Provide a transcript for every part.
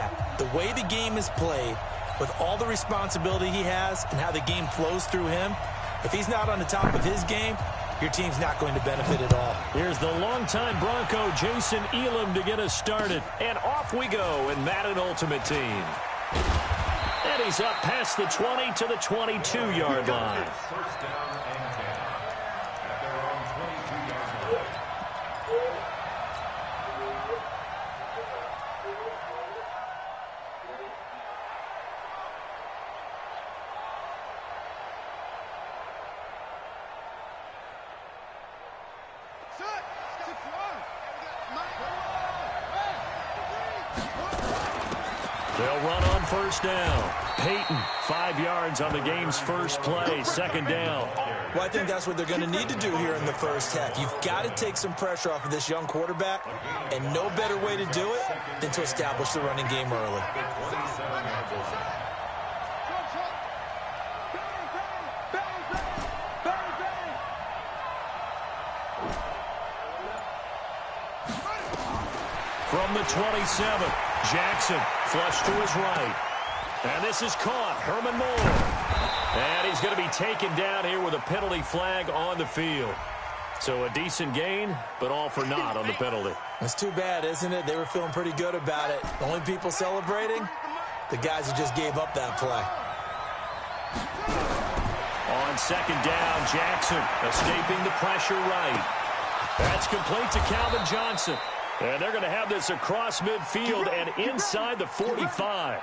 quarterback. The way the game is played, with all the responsibility he has and how the game flows through him, if he's not on the top of his game, your team's not going to benefit at all. Here's the longtime Bronco, Jason Elam, to get us started. And off we go in Madden Ultimate Team. And he's up past the 20 to the 22-yard line. First down and 10 at their own 22-yard line. They'll run on first down. Peyton, 5 yards on the game's first play, second down. Well, I think that's what they're going to need to do here in the first half. You've got to take some pressure off of this young quarterback, and no better way to do it than to establish the running game early. From the 27, Jackson flush to his right. And this is caught. Herman Moore. And he's going to be taken down here with a penalty flag on the field. So a decent gain, but all for naught on the penalty. That's too bad, isn't it? They were feeling pretty good about it. The only people celebrating, the guys who just gave up that play. On second down, Jackson escaping the pressure right. That's complete to Calvin Johnson. And they're going to have this across midfield and inside the 45.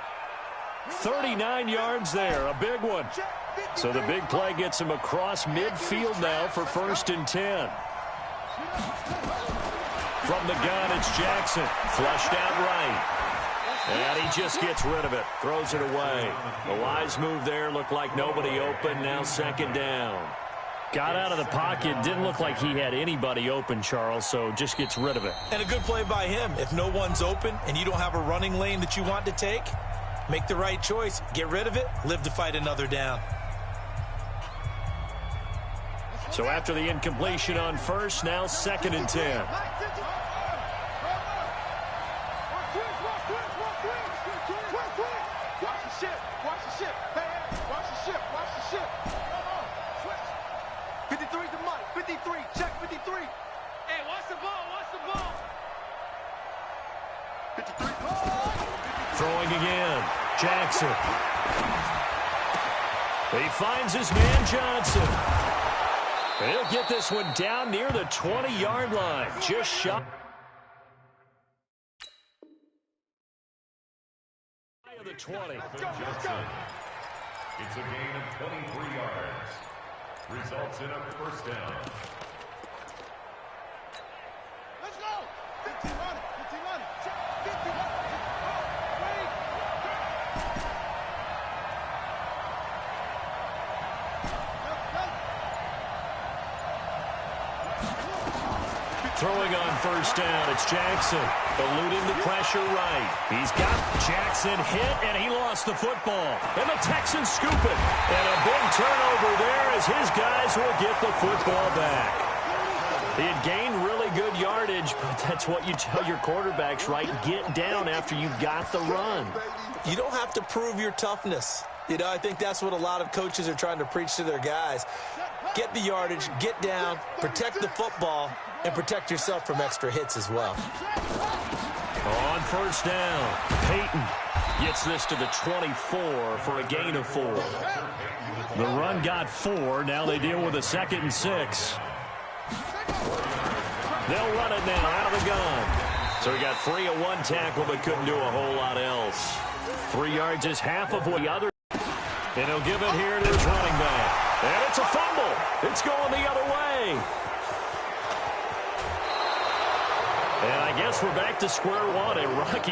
39 yards there, a big one. So the big play gets him across midfield now for 1st and 10. From the gun, it's Jackson. Flushed out right. And he just gets rid of it. Throws it away. The wise move there. Looked like nobody open. Now second down. Got out of the pocket. Didn't look like he had anybody open, Charles, so just gets rid of it. And a good play by him. If no one's open and you don't have a running lane that you want to take, make the right choice. Get rid of it. Live to fight another down. So after the incompletion on first, now 2nd and 10. Throwing again. Jackson. He finds his man Johnson. He'll get this one down near the 20-yard line. Just shot of the 20. It's a gain of 23 yards. Results in a first down. Let's go! 15 on it. 15 on it. 15 on it. Throwing on first down, it's Jackson. Eluding the pressure right. He's got Jackson hit, and he lost the football. And the Texans scoop it. And a big turnover there as his guys will get the football back. He had gained really good yardage, but that's what you tell your quarterbacks, right? Get down after you've got the run. You don't have to prove your toughness. You know, I think that's what a lot of coaches are trying to preach to their guys. Get the yardage, get down, protect the football, and protect yourself from extra hits as well. On first down, Peyton gets this to the 24 for a gain of 4. The run got 4. Now they deal with a 2nd and 6. They'll run it now out of the gun. So he got free of one tackle but couldn't do a whole lot else. 3 yards is half of what the other. And he'll give it here to his running back. And it's a fumble. It's going the other way. And I guess we're back to square one. A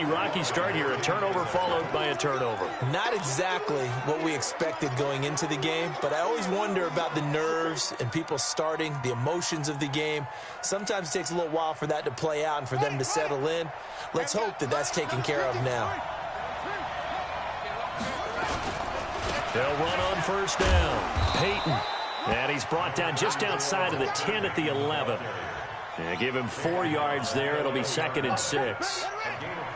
rocky start here. A turnover followed by a turnover. Not exactly what we expected going into the game, but I always wonder about the nerves and people starting, the emotions of the game. Sometimes it takes a little while for that to play out and for them to settle in. Let's hope that that's taken care of now. They'll run on first down. Peyton. And he's brought down just outside of the 10 at the 11. Yeah, give him 4 yards there. It'll be 2nd and 6.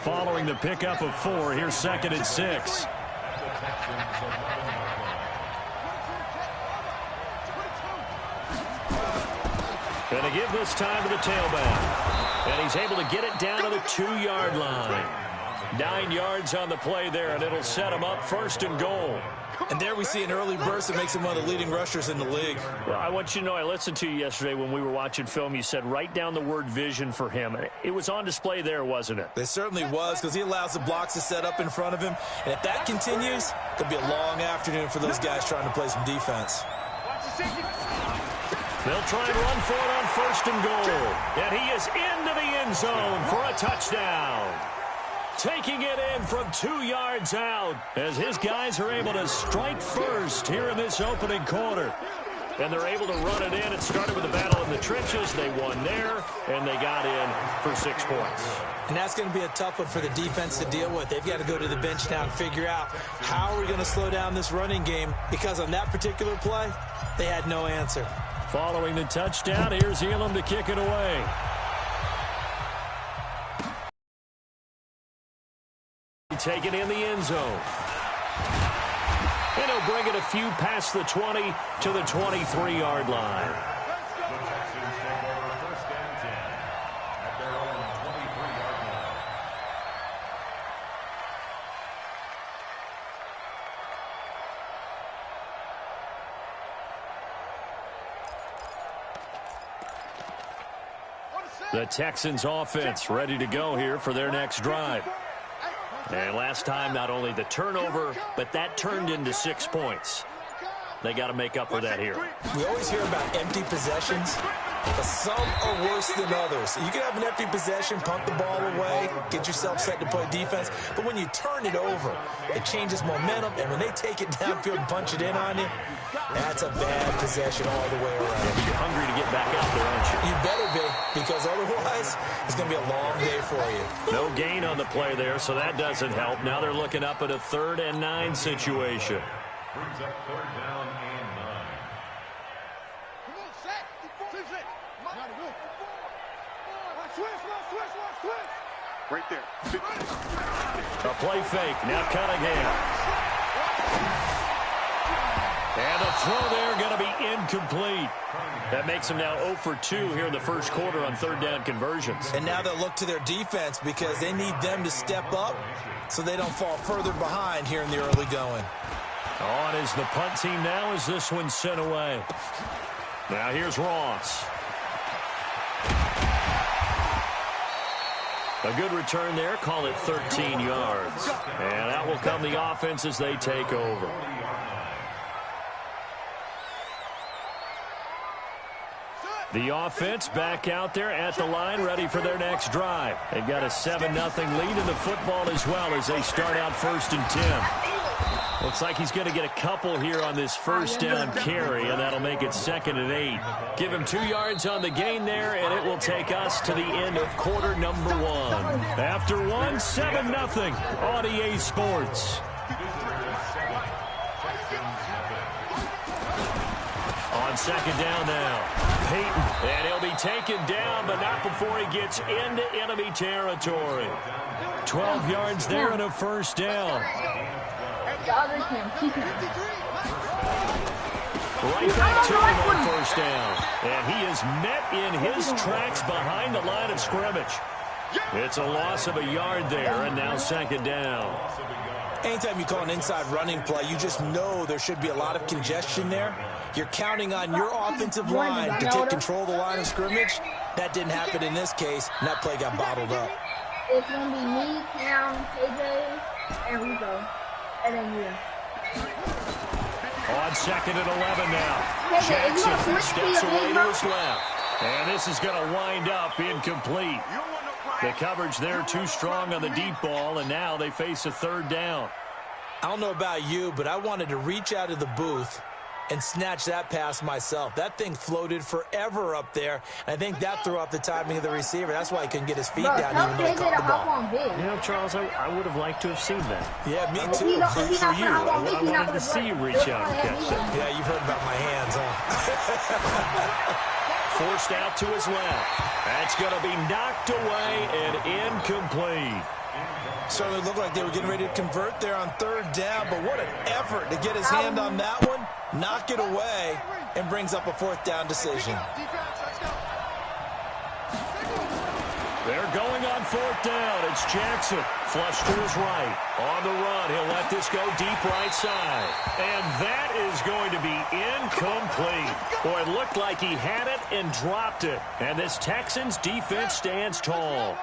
Following the pickup of 4, here's 2nd and 6. Going to give this time to the tailback. And he's able to get it down to the 2-yard line. 9 yards on the play there, and it'll set him up 1st and goal. And there we see an early burst that makes him one of the leading rushers in the league. Well, I want you to know, I listened to you yesterday when we were watching film. You said write down the word vision for him. It was on display there, wasn't it? It certainly was, because he allows the blocks to set up in front of him. And if that continues, it could be a long afternoon for those guys trying to play some defense. They'll try and run for it on 1st and goal. And he is into the end zone for a touchdown. Taking it in from 2 yards out as his guys are able to strike first here in this opening quarter. And they're able to run it in. It started with a battle in the trenches. They won there, and they got in for 6 points. And that's going to be a tough one for the defense to deal with. They've got to go to the bench now and figure out how are we going to slow down this running game, because on that particular play, they had no answer. Following the touchdown, here's Elam to kick it away. Taken in the end zone. And he'll bring it a few past the 20 to the 23-yard line. The Texans take over 1st and 10 at their own 23-yard line. The Texans offense ready to go here for their next drive. And last time, not only the turnover, but that turned into 6 points. They got to make up for that here. We always hear about empty possessions, but some are worse than others. You can have an empty possession, punt the ball away, get yourself set to play defense, but when you turn it over, it changes momentum, and when they take it downfield and punch it in on you, that's a bad possession all the way around. You're hungry to get back out there, aren't you? You better be, because otherwise, it's going to be a long day for you. No gain on the play there, so that doesn't help. Now they're looking up at a 3rd and 9 situation. Brings up 3rd down and 9. Come on, set. Switch it. Not good. Switch. Right there. A play fake. Now Cunningham. And the throw there going to be incomplete. That makes them now 0 for 2 here in the 1st quarter on 3rd down conversions. And now they'll look to their defense because they need them to step up so they don't fall further behind here in the early going. On is the punt team now as this one's sent away. Now here's Ross. A good return there. Call it 13 yards. And out will come the offense as they take over. The offense back out there at the line, ready for their next drive. They've got a 7-0 lead in the football as well as they start out 1st and 10. Looks like he's going to get a couple here on this 1st down carry, and that'll make it 2nd and 8. Give him 2 yards on the gain there, and it will take us to the end of quarter number 1. After 1, 7-0 on EA Sports. On 2nd down now. Peyton, and he'll be taken down, but not before he gets into enemy territory. 12 yards there and a 1st down. Right back to him on 1st down. And he is met in his tracks behind the line of scrimmage. It's a loss of a yard there, and now 2nd down. Anytime you call an inside running play, you just know there should be a lot of congestion there. You're counting on your offensive line to take control of the line of scrimmage. That didn't happen in this case, and that play got bottled up. It's going to be me, Cam, KJ, and Rico. And then you. On 2nd and 11 now. Jackson steps away to his left. And this is going to wind up incomplete. The coverage there too strong on the deep ball, and now they face a 3rd down. I don't know about you, but I wanted to reach out of the booth and snatch that pass myself. That thing floated forever up there. And I think that threw off the timing of the receiver. That's why he couldn't get his feet down even though he caught the ball. You know, Charles, I would have liked to have seen that. Yeah, me too. For you, I wanted to see you reach out and catch it. Yeah, you've heard about my hands, huh? forced out to his left. That's going to be knocked away and incomplete. Certainly looked like they were getting ready to convert there on third down, but what an effort to get his hand on that one, knock it away, and brings up a fourth down decision. They're going on fourth down. It's Jackson. Flush to his right. On the run, he'll let this go deep right side. And that is going to be incomplete. Boy, it looked like he had it and dropped it. And this Texans defense stands tall.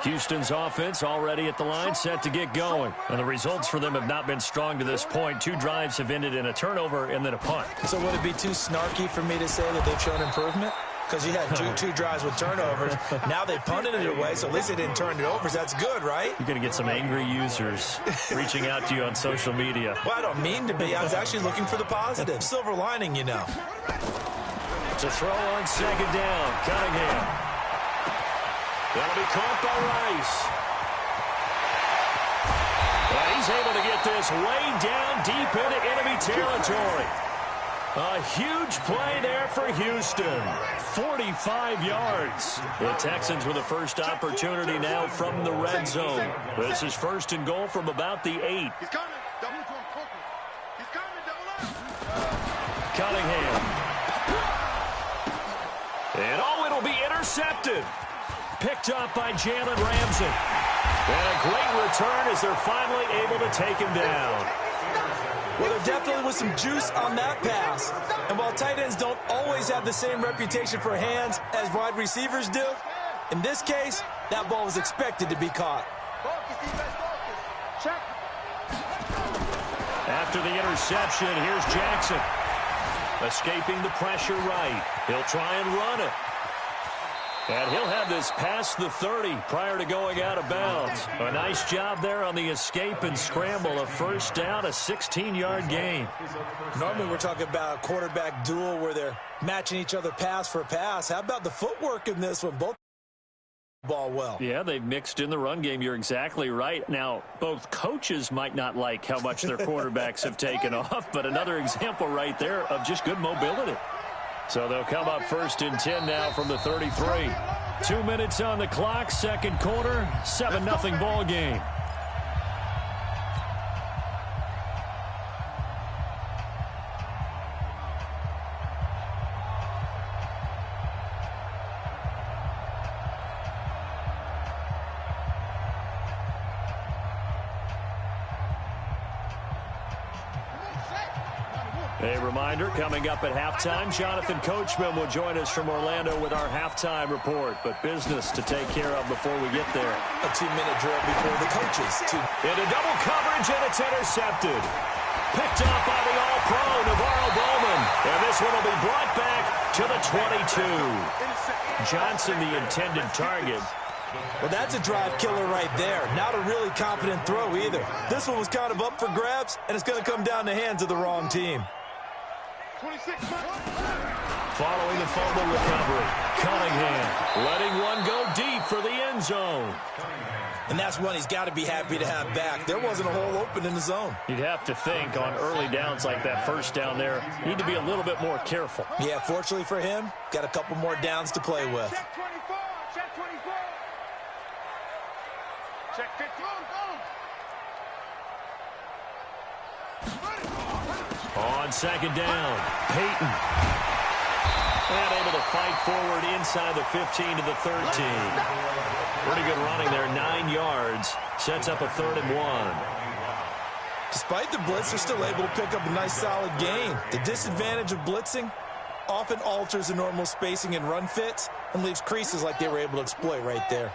Houston's offense already at the line, set to get going. And the results for them have not been strong to this point. 2 drives have ended in a turnover and then a punt. So would it be too snarky for me to say that they've shown improvement? Because you had two drives with turnovers. Now they punted it away, so at least they didn't turn it over. So that's good, right? You're going to get some angry users reaching out to you on social media. Well, I don't mean to be. I was actually looking for the positive. Silver lining, you know. To throw on second down, Cunningham. That'll be caught by Rice. Well, he's able to get this way down deep into enemy territory. A huge play there for Houston. 45 yards. The Texans with the first opportunity now from the red zone. This is first and goal from about the 8. He's coming. Double to him quickly. He's coming. Double up. Cunningham. And it'll be intercepted. Picked up by Jalen Ramsey. And a great return as they're finally able to take him down. Well, there definitely was some juice on that pass. And while tight ends don't always have the same reputation for hands as wide receivers do, in this case, that ball was expected to be caught. After the interception, here's Jackson. Escaping the pressure right. He'll try and run it. And he'll have this past the 30 prior to going out of bounds. A nice job there on the escape and scramble. A first down, a 16-yard gain. Normally we're talking about a quarterback duel where they're matching each other pass for pass. How about the footwork in this one? Both ball well. Yeah, they've mixed in the run game. You're exactly right. Now, both coaches might not like how much their quarterbacks have taken off, but another example right there of just good mobility. So they'll come up first and 10 now from the 33. 2 minutes on the clock, second quarter, 7-0 ball game. A reminder, coming up at halftime, Jonathan Coachman will join us from Orlando with our halftime report. But business to take care of before we get there. A 2-minute drill before the coaches. Into double coverage, and it's intercepted. Picked up by the All-Pro, Navarro Bowman. And this one will be brought back to the 22. Johnson, the intended target. Well, that's a drive killer right there. Not a really confident throw either. This one was kind of up for grabs, and it's going to come down the hands of the wrong team. Following the fumble recovery, Cunningham letting one go deep for the end zone. And that's one he's got to be happy to have back. There wasn't a hole open in the zone. You'd have to think on early downs like that first down there, need to be a little bit more careful. Yeah, fortunately for him, got a couple more downs to play with. Check 24. Check 24. Check 50. On second down, Peyton. And able to fight forward inside the 15 to the 13. Pretty good running there, 9 yards. Sets up a 3rd and 1. Despite the blitz, they're still able to pick up a nice solid gain. The disadvantage of blitzing often alters the normal spacing and run fits and leaves creases like they were able to exploit right there.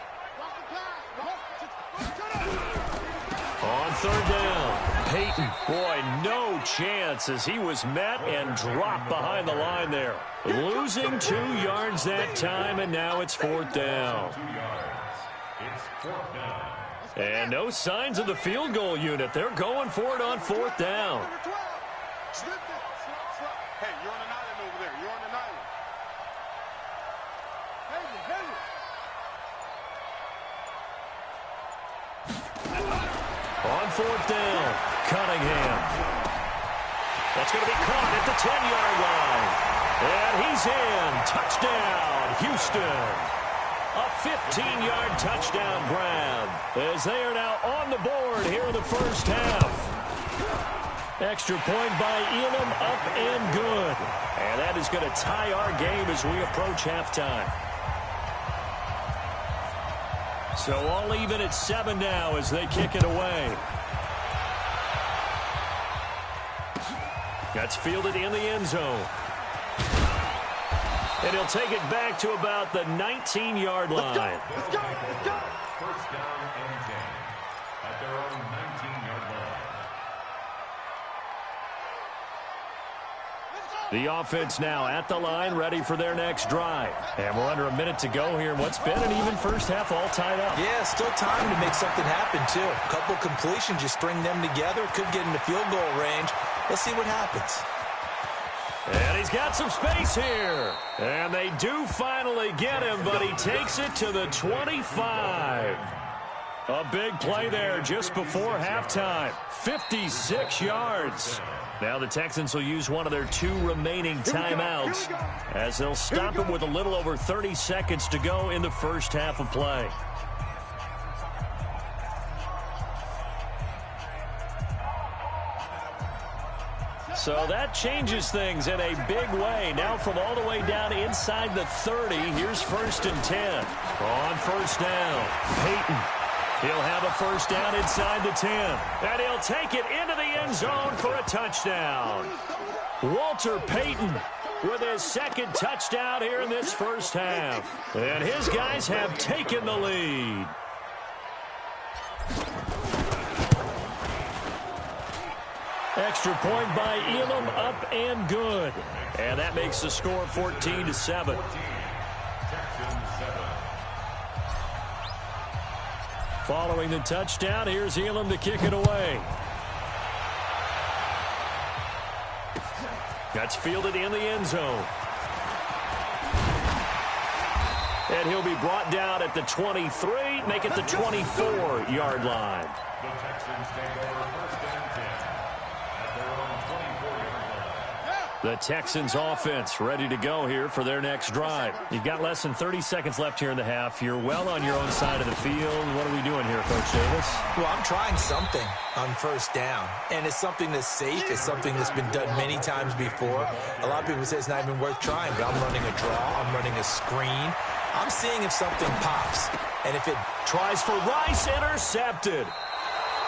On third down, Peyton. Boy, no chance as he was met and dropped behind the line there. Losing 2 yards that time, and now it's 4th down. And no signs of the field goal unit. They're going for it on 4th down. Hey, you're on an island over there. You're on an island. On 4th down, Cunningham. That's going to be caught at the 10-yard line. And he's in. Touchdown, Houston. A 15-yard touchdown grab as they are now on the board here in the first half. Extra point by Elam, up and good. And that is going to tie our game as we approach halftime. So all even at 7 now as they kick it away. That's fielded in the end zone. And he'll take it back to about the 19-yard line. Let's go. First down and 10 at their own 19-yard line. The offense now at the line, ready for their next drive. And we're under a minute to go here in what's been an even first half, all tied up. Yeah, still time to make something happen, too. A couple completions, just string them together. Could get into field goal range. Let's see what happens. And he's got some space here. And they do finally get him, but he takes it to the 25. A big play there just before halftime. 56 yards. Now the Texans will use one of their 2 remaining timeouts as they'll stop him with a little over 30 seconds to go in the first half of play. So that changes things in a big way. Now from all the way down inside the 30, here's 1st and 10. On first down, Peyton. He'll have a first down inside the 10. And he'll take it into the end zone for a touchdown. Walter Payton with his 2nd touchdown here in this first half. And his guys have taken the lead. Extra point by Elam, up and good. And that makes the score 14-7. Following the touchdown, here's Elam to kick it away. That's fielded in the end zone. And he'll be brought down at the 23, make it the 24-yard line. The Texans take over first and 10 at their own 24-yard line. The Texans offense ready to go here for their next drive. You've got less than 30 seconds left here in the half. You're well on your own side of the field. What are we doing here, Coach Davis? Well, I'm trying something on first down, and it's something that's safe. It's something that's been done many times before. A lot of people say it's not even worth trying, but I'm running a draw. I'm running a screen. I'm seeing if something pops, and if it tries for Rice, intercepted.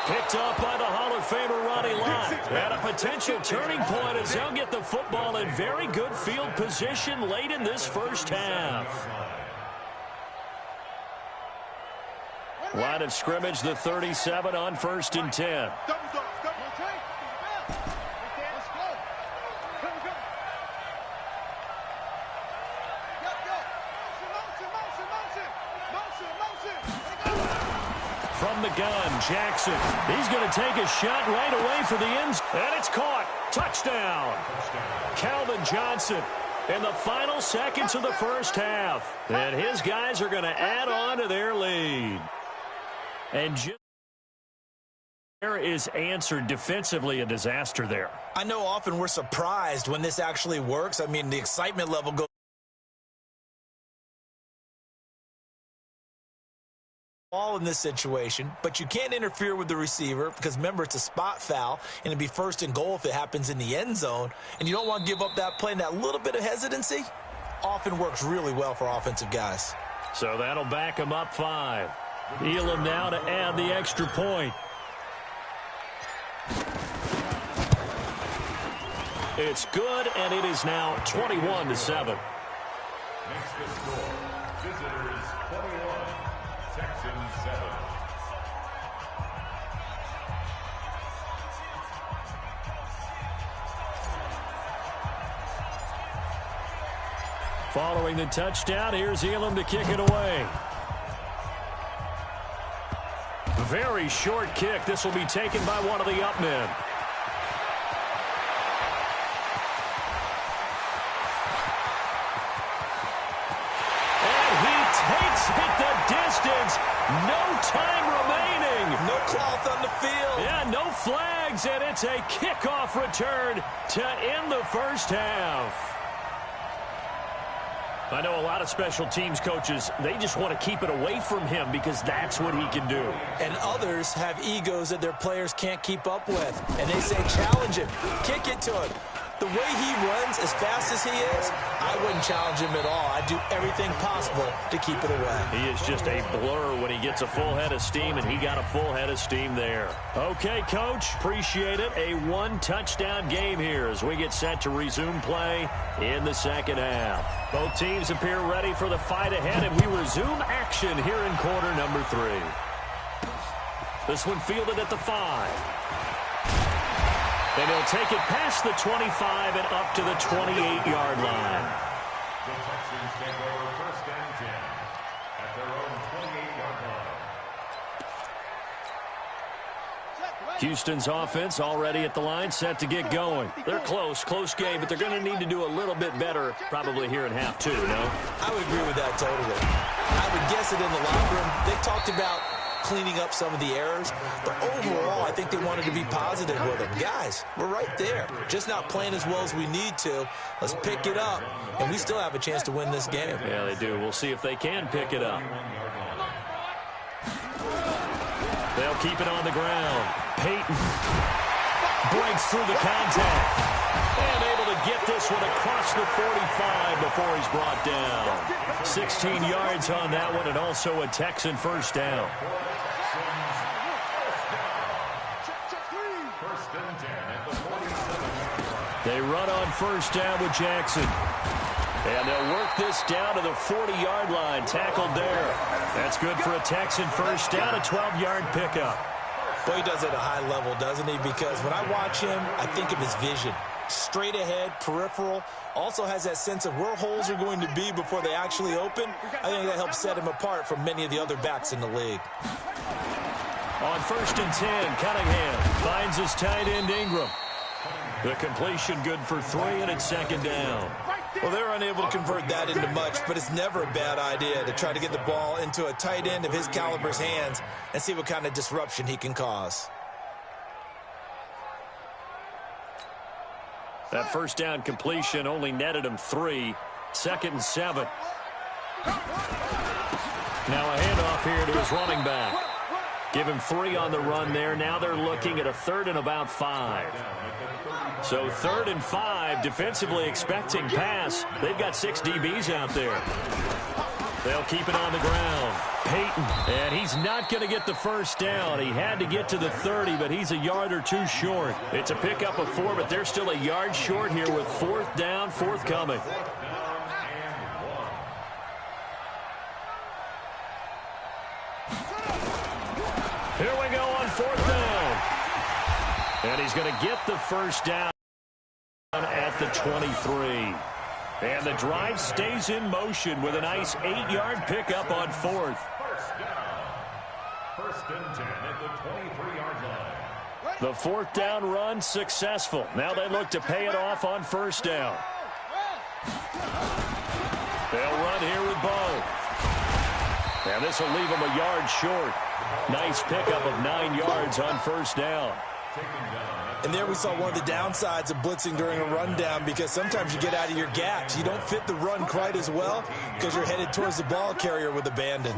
Picked up by the Hall of Famer Ronnie Lott. At a potential turning point as they'll get the football in very good field position late in this first half. Line of scrimmage, the 37 on 1st and 10. From the gun, Jackson. He's going to take a shot right away for the end zone. And it's caught. Touchdown. Calvin Johnson in the final seconds of the first half. And his guys are going to add on to their lead. And just there is answered defensively a disaster there. I know often we're surprised when this actually works. I mean, the excitement level goes all in this situation, but you can't interfere with the receiver because, remember, it's a spot foul, and it'd be 1st and goal if it happens in the end zone, and you don't want to give up that play, and that little bit of hesitancy often works really well for offensive guys. So that'll back him up 5. Elam now to add the extra point. It's good, and it is now 21-7. Makes the score. Visitors 21, Texans 7. Following the touchdown, here's Elam to kick it away. Very short kick. This will be taken by one of the up men. And he takes it the distance. No time remaining. No cloth on the field. Yeah, no flags, and it's a kickoff return to end the first half. I know a lot of special teams coaches, they just want to keep it away from him because that's what he can do. And others have egos that their players can't keep up with. And they say, challenge him, kick it to him. The way he runs as fast as he is, I wouldn't challenge him at all. I'd do everything possible to keep it away. He is just a blur when he gets a full head of steam, and he got a full head of steam there. Okay, Coach, appreciate it. A one-touchdown game here as we get set to resume play in the second half. Both teams appear ready for the fight ahead, and we resume action here in quarter number 3. This one fielded at the 5. And he'll take it past the 25 and up to the 28-yard line. The Texans take over first and 10 at their own 28-yard line. Houston's offense already at the line, set to get going. They're close game, but they're going to need to do a little bit better probably here in half 2, no? I would agree with that totally. I would guess it in the locker room. They talked about cleaning up some of the errors, but overall, I think they wanted to be positive with them. Guys, we're right there. Just not playing as well as we need to. Let's pick it up, and we still have a chance to win this game. Yeah, they do. We'll see if they can pick it up. They'll keep it on the ground. Peyton breaks through the contact. And able to get this one across the 45 before he's brought down. 16 yards on that one, and also a Texan first down. They run on first down with Jackson. And they'll work this down to the 40-yard line. Tackled there. That's good for a Texan first down, a 12-yard pickup. Boy, he does it at a high level, doesn't he? Because when I watch him, I think of his vision. Straight ahead, peripheral. Also has that sense of where holes are going to be before they actually open. I think that helps set him apart from many of the other backs in the league. On first and 10, Cunningham finds his tight end Ingram. The completion good for 3, and it's second down. Well, they're unable to convert that into much, but it's never a bad idea to try to get the ball into a tight end of his caliber's hands and see what kind of disruption he can cause. That first down completion only netted him 3. Second and 7. Now a handoff here to his running back. Give him 3 on the run there. Now they're looking at a third and about 5. So third and 5, defensively expecting pass. They've got 6 DBs out there. They'll keep it on the ground. Peyton, and he's not going to get the first down. He had to get to the 30, but he's a yard or 2 short. It's a pickup of 4, but they're still a yard short here with 4th down forthcoming. Here we go on 4th down. And he's going to get the first down at the 23. And the drive stays in motion with a nice 8-yard pickup on 4th. First and 10 at the 23-yard line. The 4th down run successful. Now they look to pay it off on first down. They'll run here with both. And this will leave them a yard short. Nice pickup of 9 yards on first down. And there we saw one of the downsides of blitzing during a rundown, because sometimes you get out of your gaps. You don't fit the run quite as well because you're headed towards the ball carrier with abandon.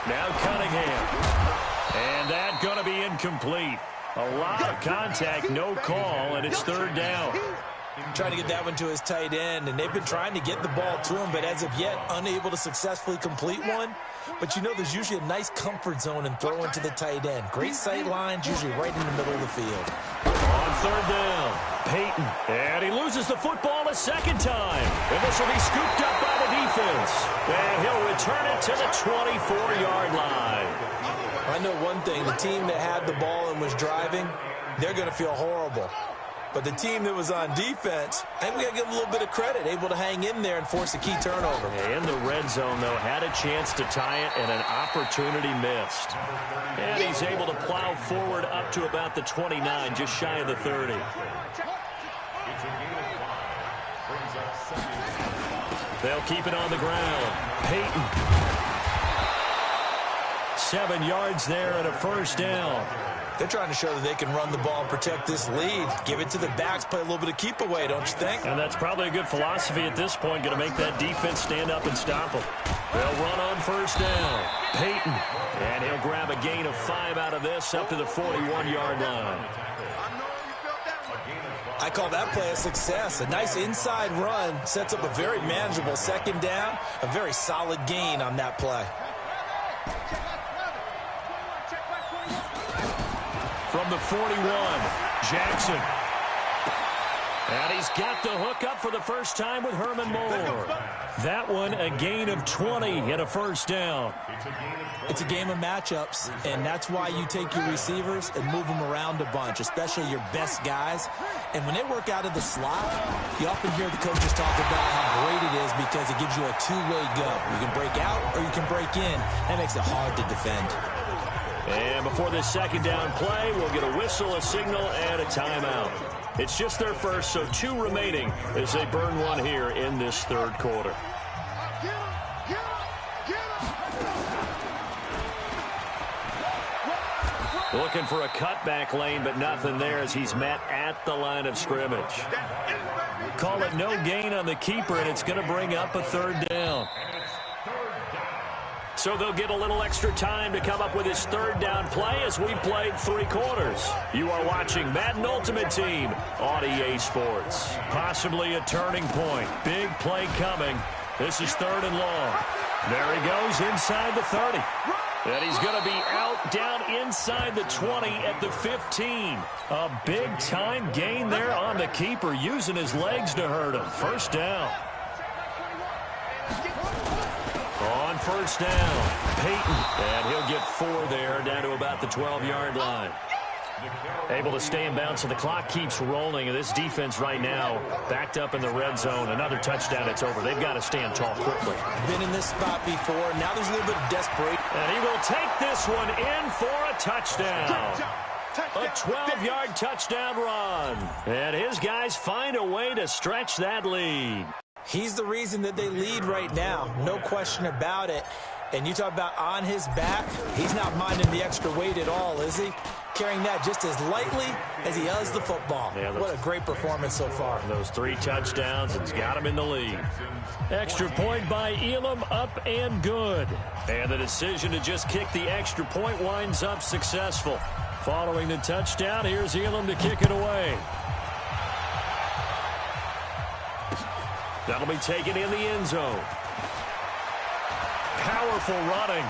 Now Cunningham. And that going to be incomplete. A lot of contact, no call, and it's 3rd down. Trying to get that one to his tight end, and they've been trying to get the ball to him, but as of yet, unable to successfully complete one. But you know there's usually a nice comfort zone in throwing to the tight end. Great sight lines, usually right in the middle of the field. On 3rd down, Peyton. And he loses the football a second time. And this will be scooped up by the defense. And he'll return it to the 24-yard line. I know one thing, the team that had the ball and was driving, they're going to feel horrible. But the team that was on defense, I think we got to give them a little bit of credit, able to hang in there and force a key turnover. In the red zone, though, had a chance to tie it and an opportunity missed. And he's able to plow forward up to about the 29, just shy of the 30. They'll keep it on the ground. Peyton 7 yards there and a first down. They're trying to show that they can run the ball and protect this lead. Give it to the backs, play a little bit of keep away, don't you think? And that's probably a good philosophy at this point, going to make that defense stand up and stop them. They'll run on first down. Peyton, and he'll grab a gain of 5 out of this up to the 41-yard line. I call that play a success. A nice inside run sets up a very manageable second down, a very solid gain on that play. From the 41, Jackson. And he's got the hook up for the first time with Herman Moore. That one, a gain of 20 and a first down. It's a game of matchups, and that's why you take your receivers and move them around a bunch, especially your best guys. And when they work out of the slot, you often hear the coaches talk about how great it is because it gives you a two-way go. You can break out or you can break in. That makes it hard to defend. And before this second down play, we'll get a whistle, a signal, and a timeout. It's just their first, so 2 remaining as they burn one here in this third quarter. Looking for a cutback lane, but nothing there as he's met at the line of scrimmage. Call it no gain on the keeper, and it's going to bring up a third down. So they'll get a little extra time to come up with his third down play as we've played 3 quarters. You are watching Madden Ultimate Team on EA Sports. Possibly a turning point. Big play coming. This is 3rd and long. There he goes inside the 30. And he's going to be out down inside the 20 at the 15. A big-time gain there on the keeper, using his legs to hurt him. First down. On first down, Peyton, and he'll get 4 there, down to about the 12-yard line. Able to stay in bounds, so the clock keeps rolling, and this defense right now backed up in the red zone. Another touchdown, it's over. They've got to stand tall quickly. Been in this spot before. Now there's a little bit of desperation. And he will take this one in for a touchdown. A 12-yard touchdown run. And his guys find a way to stretch that lead. He's the reason that they lead right now. No question about it. And you talk about on his back, he's not minding the extra weight at all, is he? Carrying that just as lightly as he does the football. Yeah, what a great performance so far. Those 3 touchdowns, it's got him in the lead. Extra point by Elam, up and good. And the decision to just kick the extra point winds up successful. Following the touchdown, here's Elam to kick it away. That'll be taken in the end zone. Powerful running.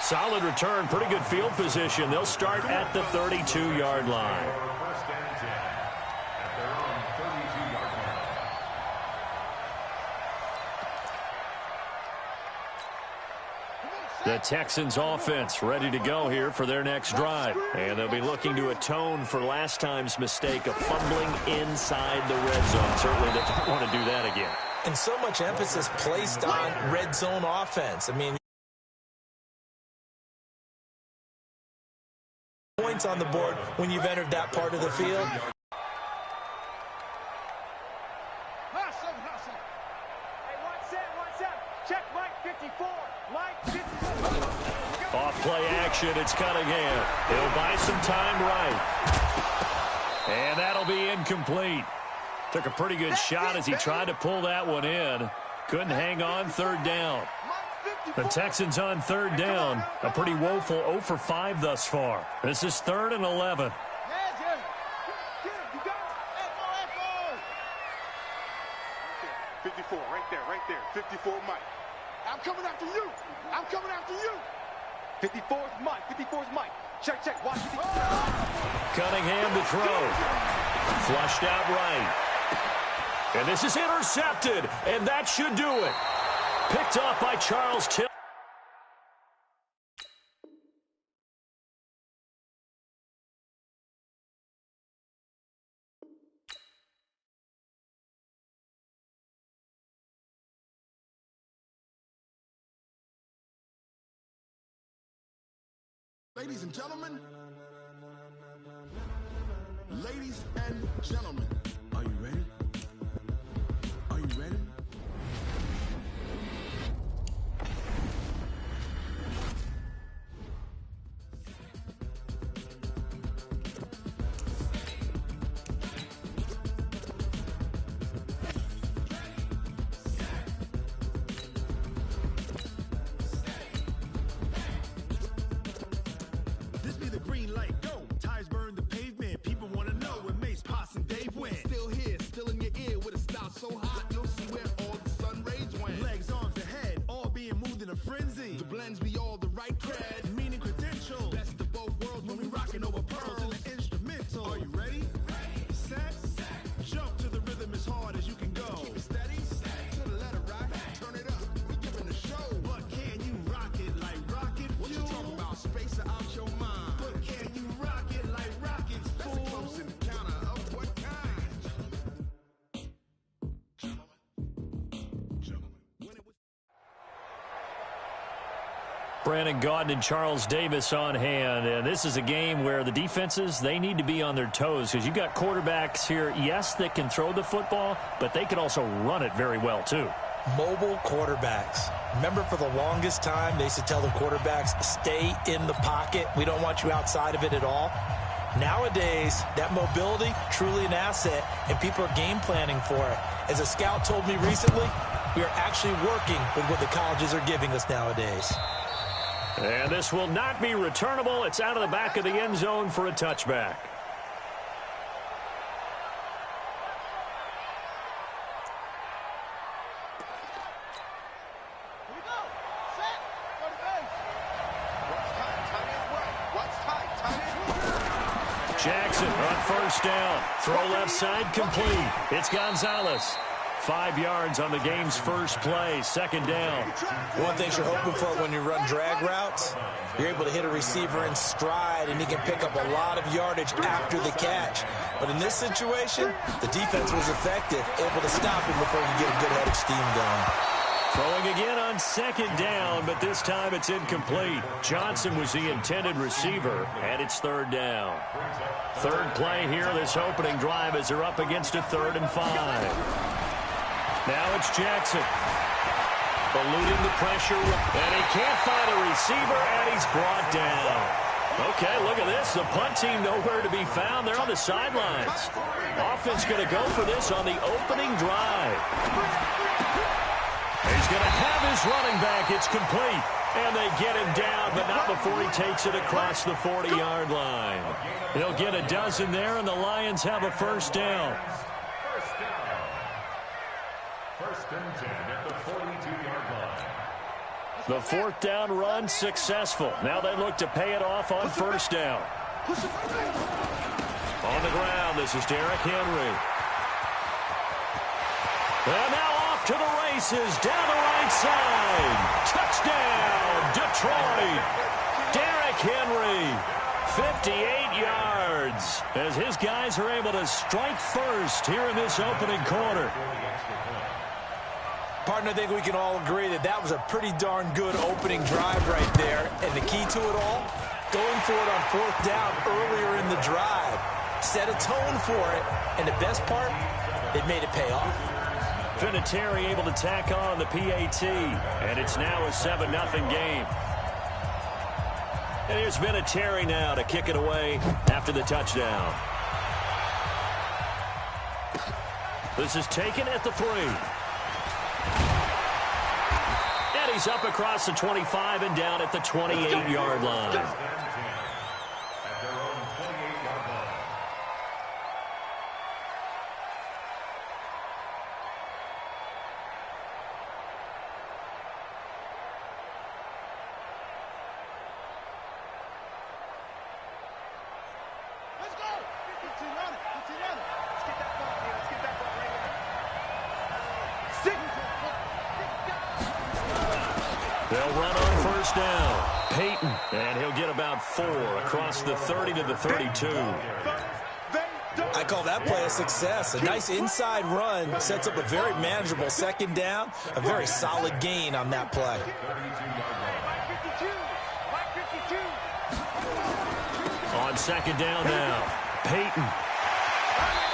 Solid return, pretty good field position. They'll start at the 32-yard line. The Texans offense ready to go here for their next drive. And they'll be looking to atone for last time's mistake of fumbling inside the red zone. Certainly they don't want to do that again. And so much emphasis placed on red zone offense. I mean, points on the board when you've entered that part of the field. Check Mike 54. Mike 54. Off play action, it's Cunningham. He'll buy some time right. And that'll be incomplete. Took a pretty good shot as he tried to pull that one in. Couldn't hang on, third down. The Texans on third down. A pretty woeful 0 for 5 thus far. This is 3rd and 11. 54, right there. 54, Mike. I'm coming after you. I'm coming after you. 54's Mike. Check. Watch it. Cunningham to throw. Flushed out right. And this is intercepted. And that should do it. Picked off by Charles Till. Ladies and gentlemen, are you ready? Are you ready? blends me all the right cred, meaning credential. Best of both worlds when we rockin' over pearls in the instrumental. Are you ready? Set. Jump to the rhythm as hard as you can go. Keep it steady. To the letter, right? Turn it up. We giving a show. But can you rock it like rocket fuel? What you talking about? Space out your mind. But can you rock it like rockets, fool? That's a close encounter of what kind? Brandon Gaudin and Charles Davis on hand, and this is a game where the defenses, they need to be on their toes because you've got quarterbacks here, yes, that can throw the football, but they can also run it very well too. Mobile quarterbacks. Remember, for the longest time, they used to tell the quarterbacks, stay in the pocket. We don't want you outside of it at all. Nowadays, that mobility, truly an asset, and people are game planning for it. As a scout told me recently, we are actually working with what the colleges are giving us nowadays. And this will not be returnable. It's out of the back of the end zone for a touchback. Here we go. Set. Go to base. What's tight? Tight end. Jackson on first down. Throw left side complete. It's Gonzalez. 5 yards on the game's first play. Second down. One thing you're hoping for when you run drag routes, you're able to hit a receiver in stride, and he can pick up a lot of yardage after the catch. But in this situation, the defense was effective, able to stop him before he could get a good head of steam going. Throwing again on second down, but this time it's incomplete. Johnson was the intended receiver, and it's third down. Third play here, this opening drive, as they're up against a 3rd and 5. Now it's Jackson. Eluding the pressure, and he can't find a receiver, and he's brought down. Okay, look at this. The punt team nowhere to be found. They're on the sidelines. Offense going to go for this on the opening drive. He's going to have his running back. It's complete. And they get him down, but not before he takes it across the 40-yard line. He'll get a dozen there, and the Lions have a first down. First and 10 at the 42-yard line. The 4th down run successful. Now they look to pay it off on first down. On the ground, this is Derrick Henry. And now off to the races, down the right side. Touchdown, Detroit. Derrick Henry, 58 yards, as his guys are able to strike first here in this opening quarter. Partner, I think we can all agree that that was a pretty darn good opening drive right there. And the key to it all, going for it on 4th down earlier in the drive. Set a tone for it. And the best part, it made it pay off. Vinatieri able to tack on the PAT. And it's now a 7-0 game. And here's Vinatieri now to kick it away after the touchdown. This is taken at the 3. And he's up across the 25 and down at the 28-yard line. At their own 28-yard line. Let's go. 15 running. 15 running. Let's get that ball, man. Let's get that ball right here. 6. They'll run on first down. Peyton, and he'll get about 4 across the 30 to the 32. I call that play a success. A nice inside run sets up a very manageable second down. A very solid gain on that play. On second down now, Peyton.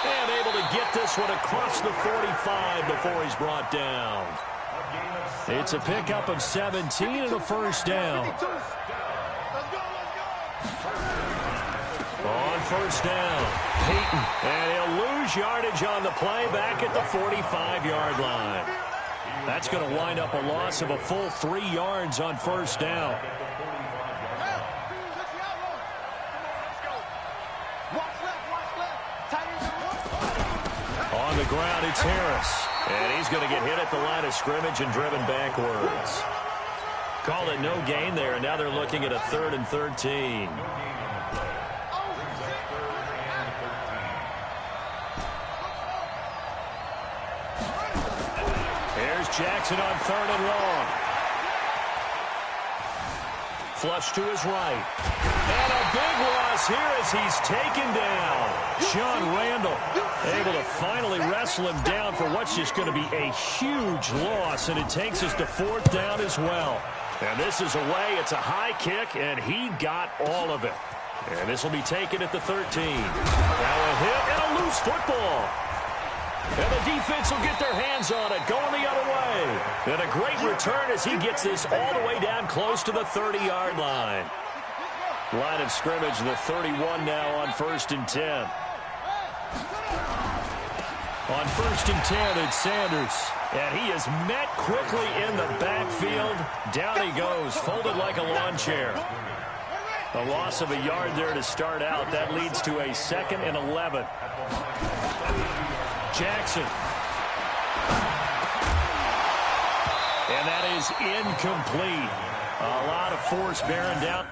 And able to get this one across the 45 before he's brought down. It's a pickup of 17 and a first down. On first down, Peyton. And he'll lose yardage on the play back at the 45-yard line. That's going to wind up a loss of a full 3 yards on first down. On the ground, it's Harris. And he's going to get hit at the line of scrimmage and driven backwards. Call it no gain there, and now they're looking at a 3rd and 13. Here's Jackson on 3rd and long. Flush to his right. And a big loss here as he's taken down. Sean Randall able to finally wrestle him down for what's just going to be a huge loss, and it takes us to 4th down as well. And this is away. It's a high kick, and he got all of it. And this will be taken at the 13. Now a hit and a loose football. And the defense will get their hands on it, going the other way. And a great return as he gets this all the way down close to the 30-yard line. Line of scrimmage, the 31 now on 1st and 10. On 1st and 10, it's Sanders. And he is met quickly in the backfield. Down he goes, folded like a lawn chair. A loss of a yard there to start out. That leads to a 2nd and 11. Jackson. And that is incomplete. A lot of force bearing down.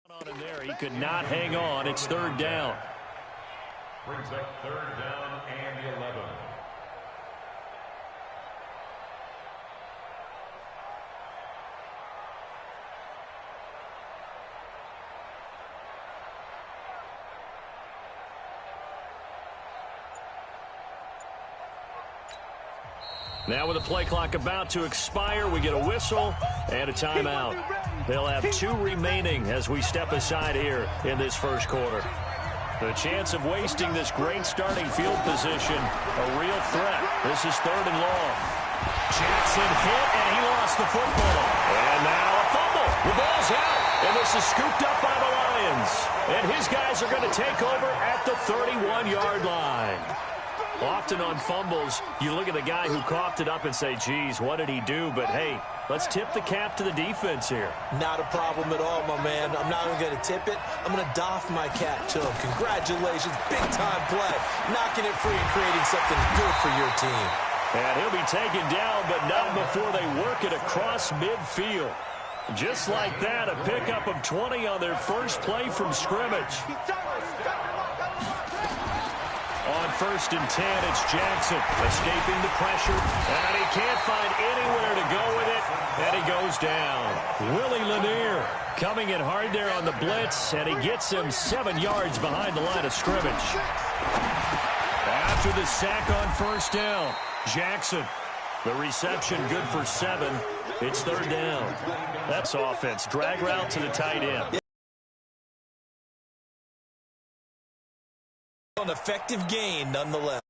On in there, he could not hang on. It's 3rd down. Brings up 3rd down and 11. Now with the play clock about to expire, we get a whistle and a timeout. They'll have 2 remaining as we step aside here in this first quarter. The chance of wasting this great starting field position, a real threat. This is 3rd and long. Jackson hit, and he lost the football. And now a fumble. The ball's out, and this is scooped up by the Lions. And his guys are going to take over at the 31-yard line. Often on fumbles, you look at the guy who coughed it up and say, geez, what did he do? But, hey, let's tip the cap to the defense here. Not a problem at all, my man. I'm not even going to tip it. I'm going to doff my cap to him. Congratulations. Big-time play. Knocking it free and creating something good for your team. And he'll be taken down, but not before they work it across midfield. Just like that, a pickup of 20 on their first play from scrimmage. On 1st and 10, it's Jackson escaping the pressure, and he can't find anywhere to go with it, and he goes down. Willie Lanier coming in hard there on the blitz, and he gets him 7 yards behind the line of scrimmage. After the sack on 1st down, Jackson. The reception good for 7. It's 3rd down. That's offense. Drag route to the tight end. An effective gain nonetheless.